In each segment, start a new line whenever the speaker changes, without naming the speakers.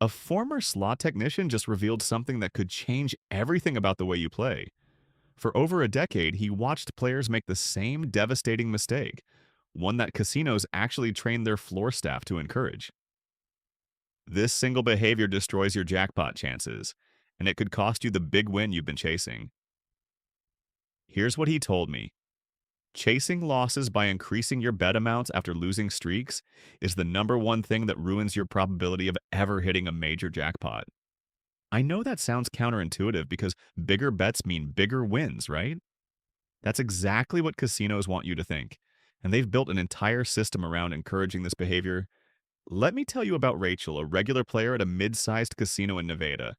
A former slot technician just revealed something that could change everything about the way you play. For over a decade, he watched players make the same devastating mistake, one that casinos actually train their floor staff to encourage. This single behavior destroys your jackpot chances, and it could cost you the big win you've been chasing. Here's what he told me. Chasing losses by increasing your bet amounts after losing streaks is the number one thing that ruins your probability of ever hitting a major jackpot. I know that sounds counterintuitive because bigger bets mean bigger wins, right? That's exactly what casinos want you to think, and they've built an entire system around encouraging this behavior. Let me tell you about Rachel, a regular player at a mid-sized casino in Nevada.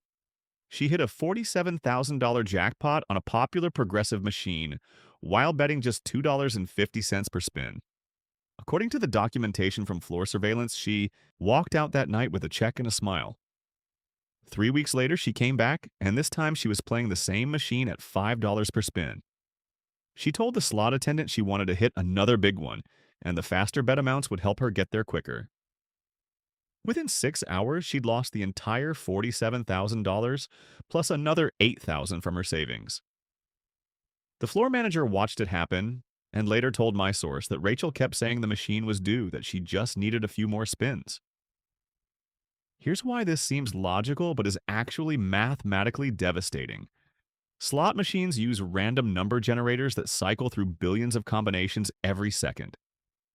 She hit a $47,000 jackpot on a popular progressive machine while betting just $2.50 per spin. According to the documentation from floor surveillance, she walked out that night with a check and a smile. 3 weeks later, she came back, and this time she was playing the same machine at $5 per spin. She told the slot attendant she wanted to hit another big one, and the faster bet amounts would help her get there quicker. Within 6 hours, she'd lost the entire $47,000 plus another $8,000 from her savings. The floor manager watched it happen and later told my source that Rachel kept saying the machine was due, that she just needed a few more spins. Here's why this seems logical but is actually mathematically devastating. Slot machines use random number generators that cycle through billions of combinations every second.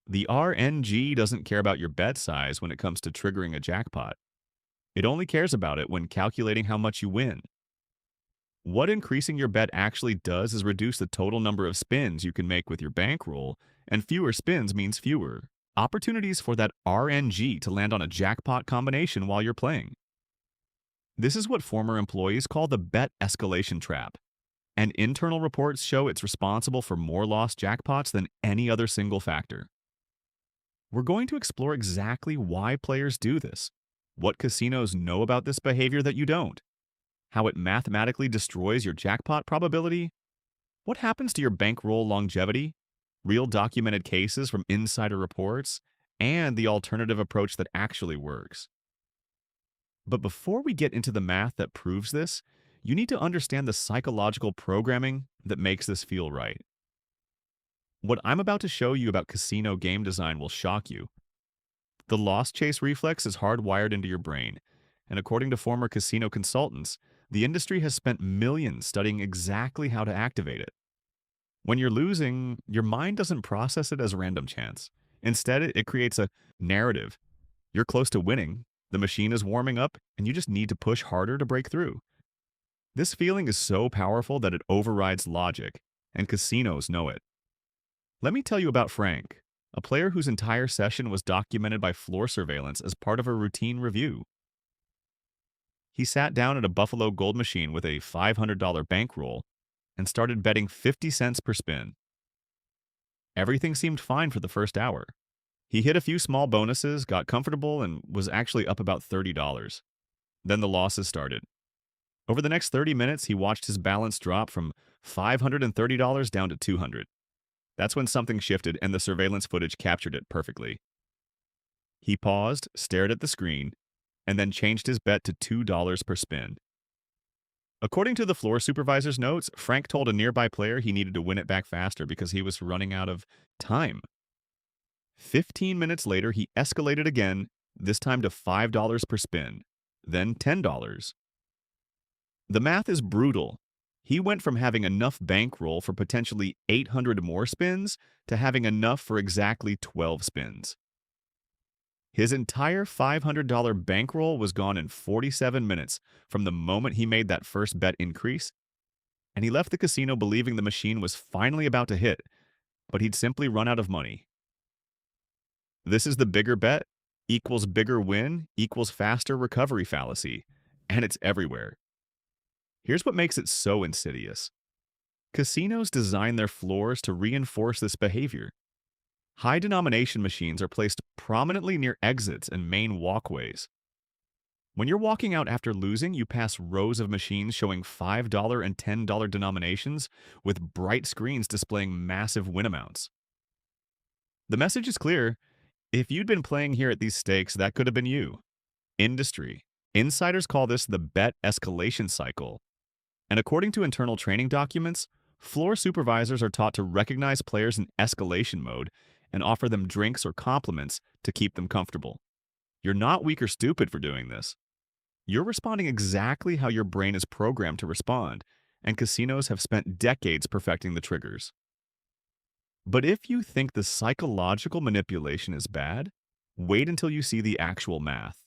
The RNG doesn't care about your bet size when it comes to triggering a jackpot. It only cares about it when calculating how much you win. What increasing your bet actually does is reduce the total number of spins you can make with your bankroll, and fewer spins means fewer opportunities for that RNG to land on a jackpot combination while you're playing. This is what former employees call the bet escalation trap, and internal reports show it's responsible for more lost jackpots than any other single factor. We're going to explore exactly why players do this, what casinos know about this behavior that you don't, how it mathematically destroys your jackpot probability, what happens to your bankroll longevity, real documented cases from insider reports, and the alternative approach that actually works. But before we get into the math that proves this, you need to understand the psychological programming that makes this feel right. What I'm about to show you about casino game design will shock you. The loss chase reflex is hardwired into your brain, and according to former casino consultants, the industry has spent millions studying exactly how to activate it. When you're losing, your mind doesn't process it as random chance. Instead, it creates a narrative. You're close to winning, the machine is warming up, and you just need to push harder to break through. This feeling is so powerful that it overrides logic, and casinos know it. Let me tell you about Frank, a player whose entire session was documented by floor surveillance as part of a routine review. He sat down at a Buffalo Gold machine with a $500 bankroll and started betting 50 cents per spin. Everything seemed fine for the first hour. He hit a few small bonuses, got comfortable, and was actually up about $30. Then the losses started. Over the next 30 minutes, he watched his balance drop from $530 down to $200. That's when something shifted and the surveillance footage captured it perfectly. He paused, stared at the screen, and then changed his bet to $2 per spin. According to the floor supervisor's notes, Frank told a nearby player he needed to win it back faster because he was running out of time. 15 minutes later, he escalated again, this time to $5 per spin, then $10. The math is brutal. He went from having enough bankroll for potentially 800 more spins to having enough for exactly 12 spins. His entire $500 bankroll was gone in 47 minutes from the moment he made that first bet increase, and he left the casino believing the machine was finally about to hit, but he'd simply run out of money. This is the bigger bet equals bigger win equals faster recovery fallacy, and it's everywhere. Here's what makes it so insidious. Casinos design their floors to reinforce this behavior. High-denomination machines are placed prominently near exits and main walkways. When you're walking out after losing, you pass rows of machines showing $5 and $10 denominations with bright screens displaying massive win amounts. The message is clear. If you'd been playing here at these stakes, that could have been you. Industry, Insiders call this the bet escalation cycle. And according to internal training documents, floor supervisors are taught to recognize players in escalation mode and offer them drinks or compliments to keep them comfortable. You're not weak or stupid for doing this. You're responding exactly how your brain is programmed to respond, and casinos have spent decades perfecting the triggers. But if you think the psychological manipulation is bad, wait until you see the actual math.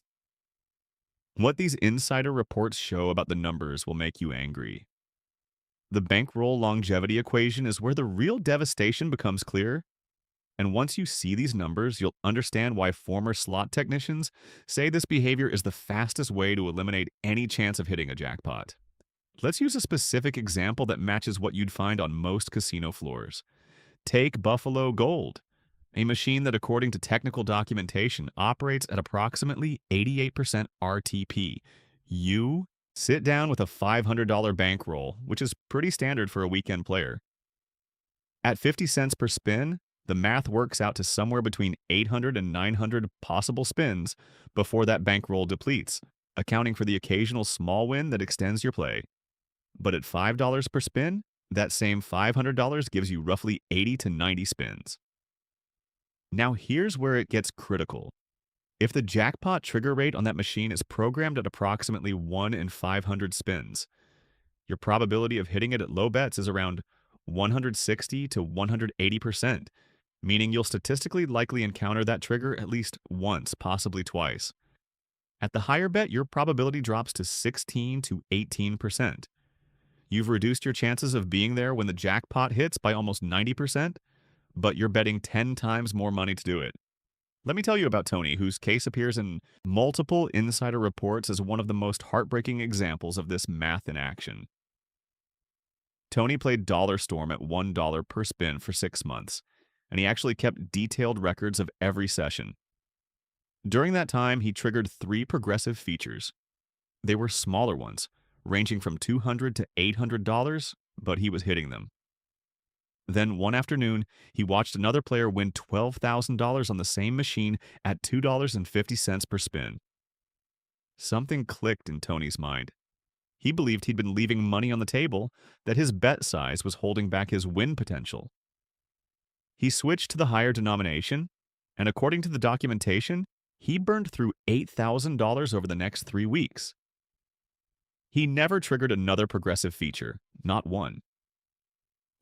What these insider reports show about the numbers will make you angry. The bankroll longevity equation is where the real devastation becomes clear. And once you see these numbers, you'll understand why former slot technicians say this behavior is the fastest way to eliminate any chance of hitting a jackpot. Let's use a specific example that matches what you'd find on most casino floors. Take Buffalo Gold, a machine that, according to technical documentation, operates at approximately 88% RTP. You sit down with a $500 bankroll, which is pretty standard for a weekend player. At 50 cents per spin, the math works out to somewhere between 800 and 900 possible spins before that bankroll depletes, accounting for the occasional small win that extends your play. But at $5 per spin, that same $500 gives you roughly 80 to 90 spins. Now here's where it gets critical. If the jackpot trigger rate on that machine is programmed at approximately 1 in 500 spins, your probability of hitting it at low bets is around 160 to 180%, meaning you'll statistically likely encounter that trigger at least once, possibly twice. At the higher bet, your probability drops to 16 to 18%. You've reduced your chances of being there when the jackpot hits by almost 90%, but you're betting 10 times more money to do it. Let me tell you about Tony, whose case appears in multiple insider reports as one of the most heartbreaking examples of this math in action. Tony played Dollar Storm at $1 per spin for 6 months, and he actually kept detailed records of every session. During that time, he triggered 3 progressive features. They were smaller ones, ranging from $200 to $800, but he was hitting them. Then one afternoon, he watched another player win $12,000 on the same machine at $2.50 per spin. Something clicked in Tony's mind. He believed he'd been leaving money on the table, that his bet size was holding back his win potential. He switched to the higher denomination, and according to the documentation, he burned through $8,000 over the next 3 weeks. He never triggered another progressive feature, not one.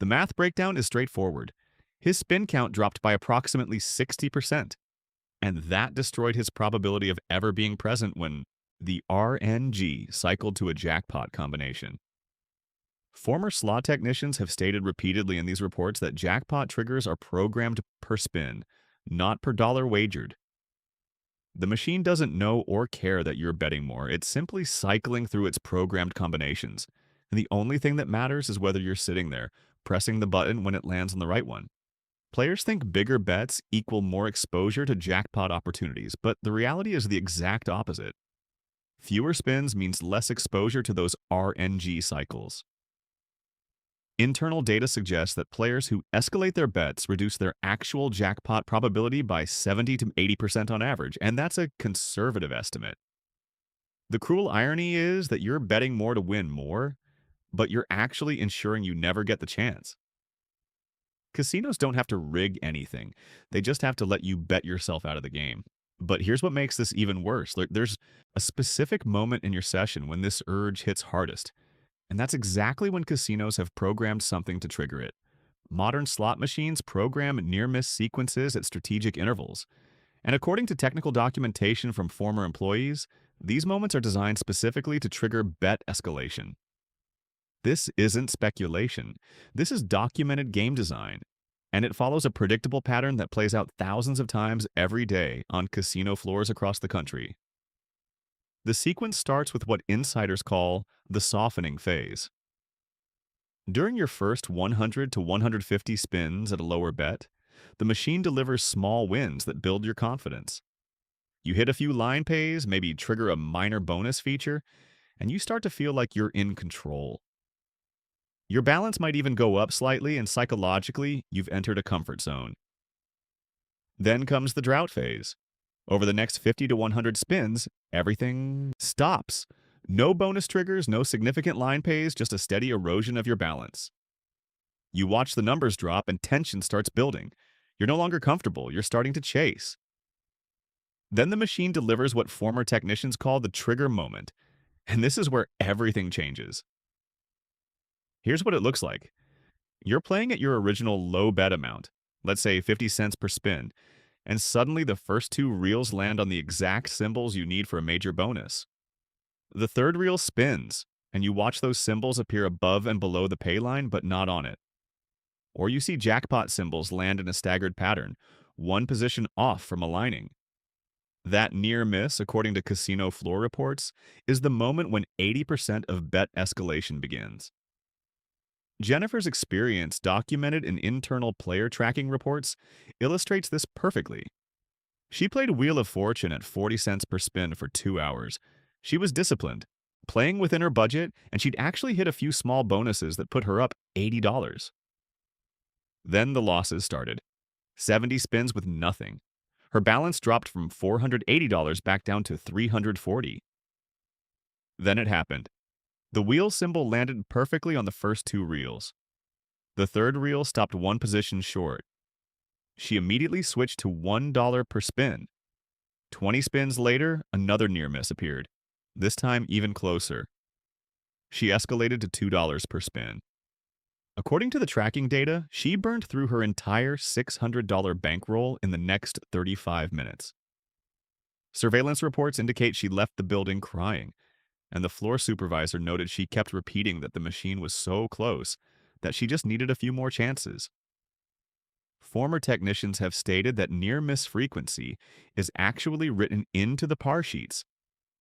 The math breakdown is straightforward. His spin count dropped by approximately 60%, and that destroyed his probability of ever being present when the RNG cycled to a jackpot combination. Former slot technicians have stated repeatedly in these reports that jackpot triggers are programmed per spin, not per dollar wagered. The machine doesn't know or care that you're betting more. It's simply cycling through its programmed combinations. And the only thing that matters is whether you're sitting there, pressing the button when it lands on the right one. Players think bigger bets equal more exposure to jackpot opportunities, but the reality is the exact opposite. Fewer spins means less exposure to those RNG cycles. Internal data suggests that players who escalate their bets reduce their actual jackpot probability by 70 to 80% on average, and that's a conservative estimate. The cruel irony is that you're betting more to win more, but you're actually ensuring you never get the chance. Casinos don't have to rig anything. They just have to let you bet yourself out of the game. But here's what makes this even worse. There's a specific moment in your session when this urge hits hardest. And that's exactly when casinos have programmed something to trigger it. Modern slot machines program near-miss sequences at strategic intervals. And according to technical documentation from former employees, these moments are designed specifically to trigger bet escalation. This isn't speculation. This is documented game design. And it follows a predictable pattern that plays out thousands of times every day on casino floors across the country. The sequence starts with what insiders call the softening phase. During your first 100 to 150 spins at a lower bet, the machine delivers small wins that build your confidence. You hit a few line pays, maybe trigger a minor bonus feature, and you start to feel like you're in control. Your balance might even go up slightly, and psychologically, you've entered a comfort zone. Then comes the drought phase. Over the next 50 to 100 spins, Everything stops. No bonus triggers, no significant line pays, just a steady erosion of your balance. You watch the numbers drop and tension starts building. You're no longer comfortable, you're starting to chase. Then the machine delivers what former technicians call the trigger moment, and this is where everything changes. Here's what it looks like. You're playing at your original low bet amount, let's say 50 cents per spin, and suddenly the first two reels land on the exact symbols you need for a major bonus. The third reel spins, and you watch those symbols appear above and below the pay line, but not on it. Or you see jackpot symbols land in a staggered pattern, one position off from aligning. That near miss, according to casino floor reports, is the moment when 80% of bet escalation begins. Jennifer's experience, documented in internal player tracking reports, illustrates this perfectly. She played Wheel of Fortune at 40 cents per spin for 2 hours. She was disciplined, playing within her budget, and she'd actually hit a few small bonuses that put her up $80. Then the losses started. 70 spins with nothing. Her balance dropped from $480 back down to $340. Then it happened. The wheel symbol landed perfectly on the first two reels. The third reel stopped one position short. She immediately switched to $1 per spin. 20 spins later, another near miss appeared, this time even closer. She escalated to $2 per spin. According to the tracking data, she burned through her entire $600 bankroll in the next 35 minutes. Surveillance reports indicate she left the building crying, and the floor supervisor noted she kept repeating that the machine was so close that she just needed a few more chances. Former technicians have stated that near-miss frequency is actually written into the par sheets,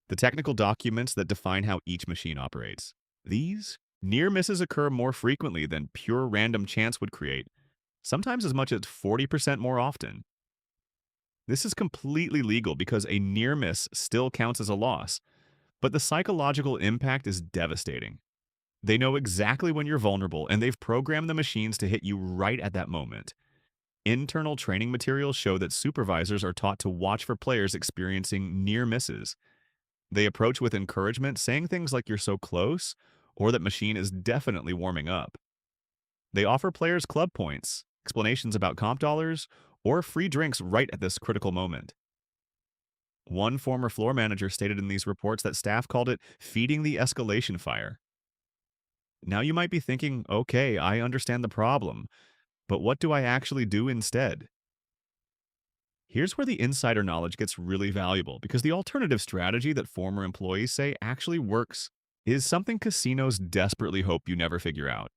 the technical documents that define how each machine operates. These near misses occur more frequently than pure random chance would create, sometimes as much as 40% more often. This is completely legal because a near miss still counts as a loss, but the psychological impact is devastating. They know exactly when you're vulnerable, and they've programmed the machines to hit you right at that moment. Internal training materials show that supervisors are taught to watch for players experiencing near misses. They approach with encouragement, saying things like "you're so close," or "that machine is definitely warming up." They offer players club points, explanations about comp dollars, or free drinks right at this critical moment. One former floor manager stated in these reports that staff called it feeding the escalation fire. Now you might be thinking, okay, I understand the problem, but what do I actually do instead? Here's where the insider knowledge gets really valuable, because the alternative strategy that former employees say actually works is something casinos desperately hope you never figure out.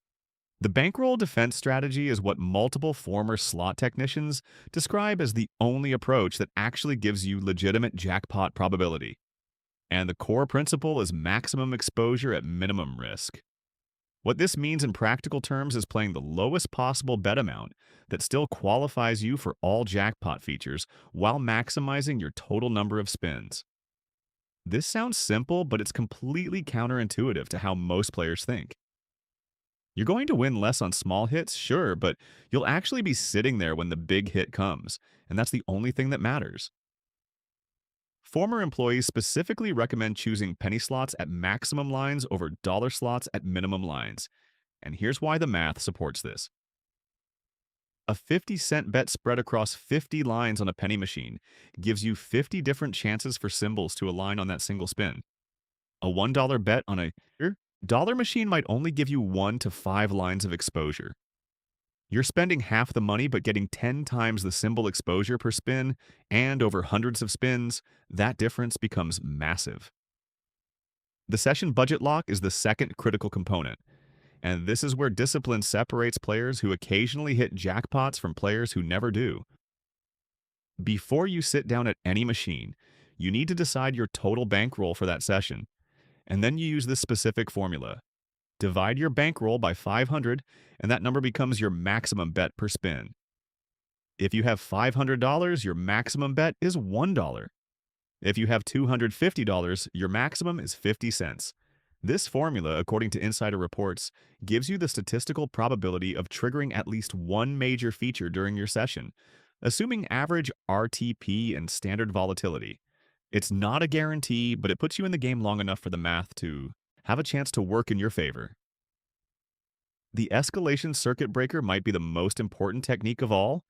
The bankroll defense strategy is what multiple former slot technicians describe as the only approach that actually gives you legitimate jackpot probability. And the core principle is maximum exposure at minimum risk. What this means in practical terms is playing the lowest possible bet amount that still qualifies you for all jackpot features while maximizing your total number of spins. This sounds simple, but it's completely counterintuitive to how most players think. You're going to win less on small hits, sure, but you'll actually be sitting there when the big hit comes, and that's the only thing that matters. Former employees specifically recommend choosing penny slots at maximum lines over dollar slots at minimum lines, and here's why the math supports this. A 50-cent bet spread across 50 lines on a penny machine gives you 50 different chances for symbols to align on that single spin. A $1 bet on a dollar machine might only give you 1 to 5 lines of exposure. You're spending half the money but getting 10 times the symbol exposure per spin, and over hundreds of spins, that difference becomes massive. The session budget lock is the second critical component, and this is where discipline separates players who occasionally hit jackpots from players who never do. Before you sit down at any machine, you need to decide your total bankroll for that session, and then you use this specific formula. Divide your bankroll by 500, and that number becomes your maximum bet per spin. If you have $500, your maximum bet is $1. If you have $250, your maximum is 50 cents. This formula, according to insider reports, gives you the statistical probability of triggering at least one major feature during your session, assuming average RTP and standard volatility. It's not a guarantee, but it puts you in the game long enough for the math to have a chance to work in your favor. The escalation circuit breaker might be the most important technique of all,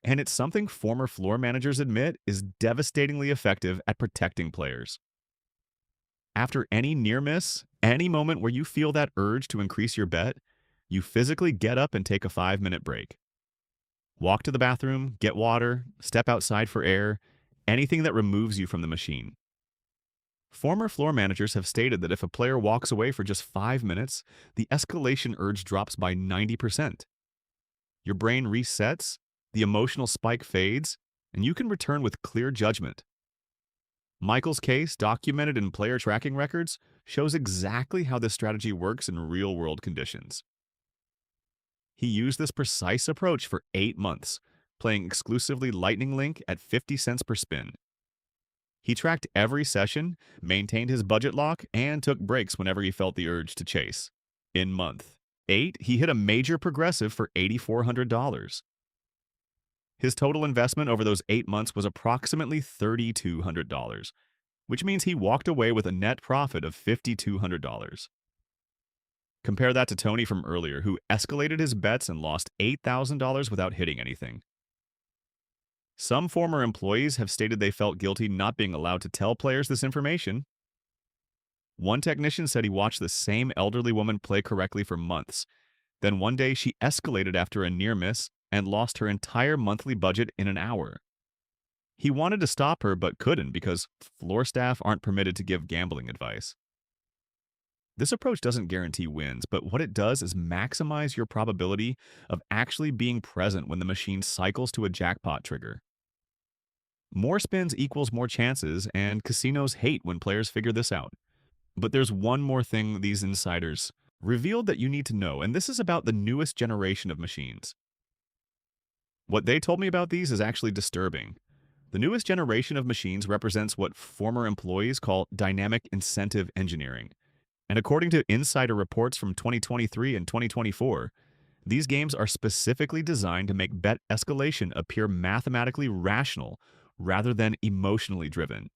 and it's something former floor managers admit is devastatingly effective at protecting players. After any near miss, any moment where you feel that urge to increase your bet, you physically get up and take a 5-minute break. Walk to the bathroom, get water, step outside for air, anything that removes you from the machine. Former floor managers have stated that if a player walks away for just 5 minutes, the escalation urge drops by 90%. Your brain resets, the emotional spike fades, and you can return with clear judgment. Michael's case, documented in player tracking records, shows exactly how this strategy works in real-world conditions. He used this precise approach for 8 months, playing exclusively Lightning Link at 50 cents per spin. He tracked every session, maintained his budget lock, and took breaks whenever he felt the urge to chase. In month 8, he hit a major progressive for $8,400. His total investment over those 8 months was approximately $3,200, which means he walked away with a net profit of $5,200. Compare that to Tony from earlier, who escalated his bets and lost $8,000 without hitting anything. Some former employees have stated they felt guilty not being allowed to tell players this information. One technician said he watched the same elderly woman play correctly for months. Then one day she escalated after a near miss and lost her entire monthly budget in an hour. He wanted to stop her but couldn't because floor staff aren't permitted to give gambling advice. This approach doesn't guarantee wins, but what it does is maximize your probability of actually being present when the machine cycles to a jackpot trigger. More spins equals more chances, and casinos hate when players figure this out. But there's one more thing these insiders revealed that you need to know, and this is about the newest generation of machines. What they told me about these is actually disturbing. The newest generation of machines represents what former employees call dynamic incentive engineering. And according to insider reports from 2023 and 2024, these games are specifically designed to make bet escalation appear mathematically rational rather than emotionally driven.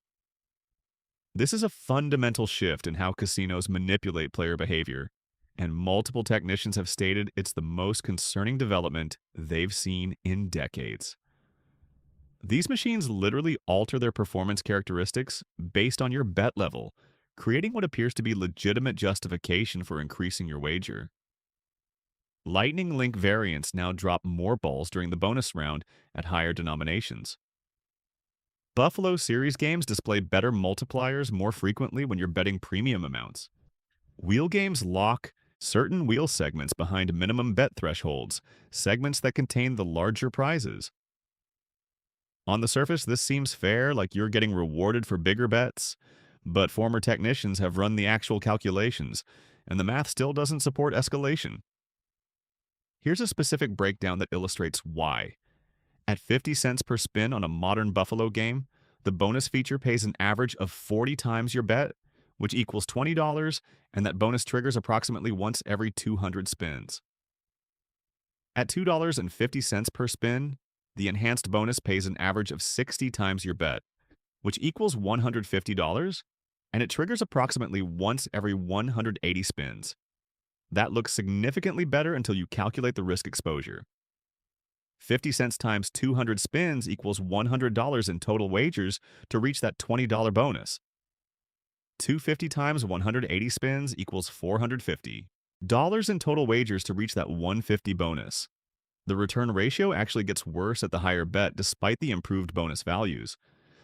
This is a fundamental shift in how casinos manipulate player behavior, and multiple technicians have stated it's the most concerning development they've seen in decades. These machines literally alter their performance characteristics based on your bet level, creating what appears to be legitimate justification for increasing your wager. Lightning Link variants now drop more balls during the bonus round at higher denominations. Buffalo Series games display better multipliers more frequently when you're betting premium amounts. Wheel games lock certain wheel segments behind minimum bet thresholds, segments that contain the larger prizes. On the surface, this seems fair, like you're getting rewarded for bigger bets, but former technicians have run the actual calculations, and the math still doesn't support escalation. Here's a specific breakdown that illustrates why. At 50 cents per spin on a modern Buffalo game, the bonus feature pays an average of 40 times your bet, which equals $20, and that bonus triggers approximately once every 200 spins. At $2.50 per spin, the enhanced bonus pays an average of 60 times your bet, which equals $150, and it triggers approximately once every 180 spins. That looks significantly better until you calculate the risk exposure. 50 cents times 200 spins equals $100 in total wagers to reach that $20 bonus. 250 times 180 spins equals $450 in total wagers to reach that 150 bonus. The return ratio actually gets worse at the higher bet despite the improved bonus values.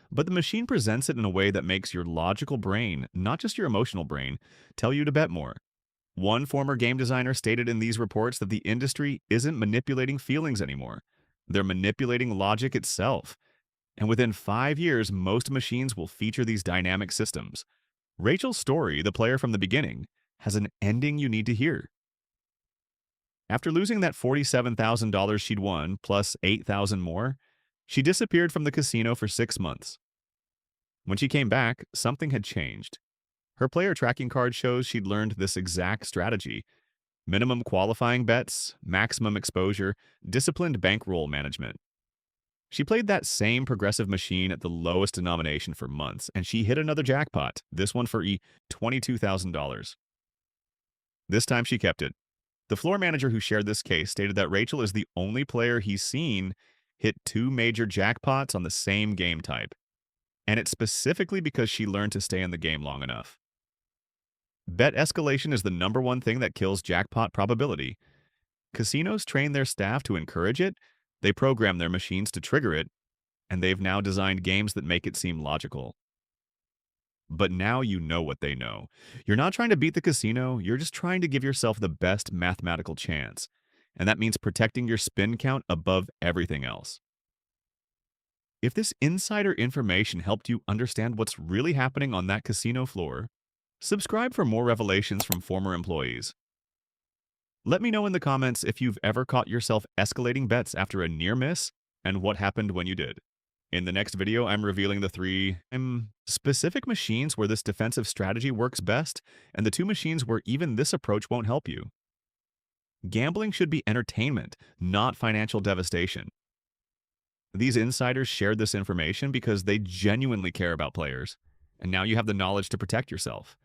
But the machine presents it in a way that makes your logical brain, not just your emotional brain, tell you to bet more. One former game designer stated in these reports that the industry isn't manipulating feelings anymore. They're manipulating logic itself. And within 5 years, most machines will feature these dynamic systems. Rachel's story, the player from the beginning, has an ending you need to hear. After losing that $47,000 she'd won, plus $8,000 more, she disappeared from the casino for 6 months. When she came back, something had changed. Her player tracking card shows she'd learned this exact strategy: minimum qualifying bets, maximum exposure, disciplined bankroll management. She played that same progressive machine at the lowest denomination for months, and she hit another jackpot, this one for $22,000. This time she kept it. The floor manager who shared this case stated that Rachel is the only player he's seen hit two major jackpots on the same game type, and it's specifically because she learned to stay in the game long enough. Bet escalation is the number one thing that kills jackpot probability. Casinos train their staff to encourage it, they program their machines to trigger it, and they've now designed games that make it seem logical. But now you know what they know. You're not trying to beat the casino, you're just trying to give yourself the best mathematical chance. And that means protecting your spin count above everything else. If this insider information helped you understand what's really happening on that casino floor, subscribe for more revelations from former employees. Let me know in the comments if you've ever caught yourself escalating bets after a near miss and what happened when you did. In the next video, I'm revealing the three specific machines where this defensive strategy works best and the two machines where even this approach won't help you. Gambling should be entertainment, not financial devastation. These insiders shared this information because they genuinely care about players, and now you have the knowledge to protect yourself.